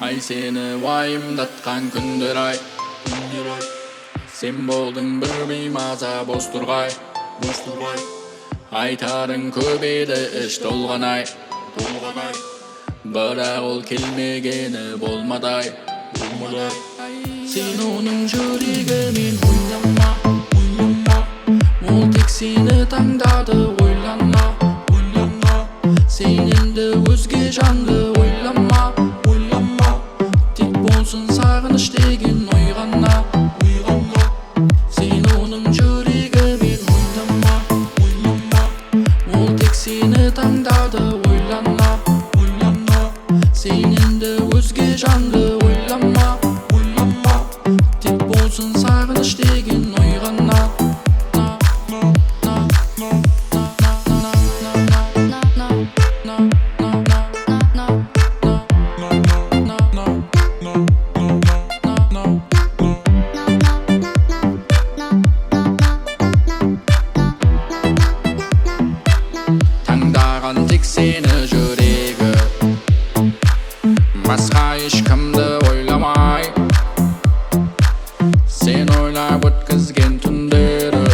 Ай сені уайымдатқан күндерай, сен болдың бір меймаза бозторғай. Айтарың көп еді іш толғанай, бірақ ол келмегені болмадай. Сен оның жүрегімен ойнама, ол тек сені таңдады, ойлана. Сен енді өзге жанды ойлама, тек болсын сагыныш деген ойғана. Сен оның жүрегімен ойнама, ол тек сені таңдады, ойлана. Сен енді өзге жанды ойлама, тек болсын сагыныш деген ойғана. Таңдаган тек сені жүрегі, басқа ешкімді ойламай. Сен ойлап өткізген түндері,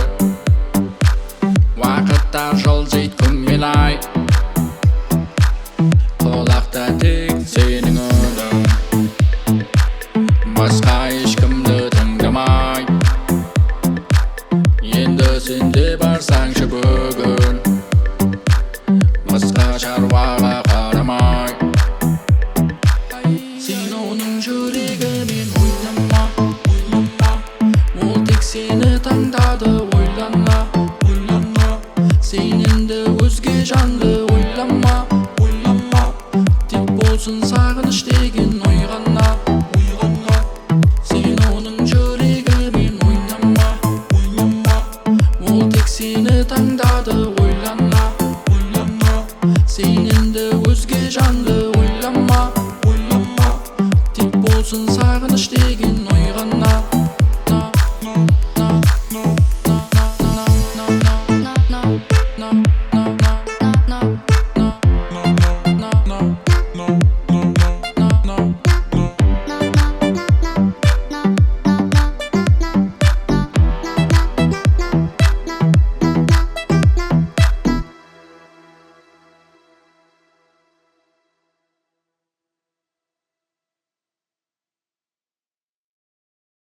уақыттар жылжиды күнмелай. Құлақта тек сенің үнің, басқа ешкімді тыңдамай. Енді сен де барсаңшы бүгін, басқа шаруаға қарамай. Сен оның жүрегімен ойнама, ол тек сені таңдады, ойлана. Сен енді өзге жанды ойлама, тек болсын сагыныш деген ойғана.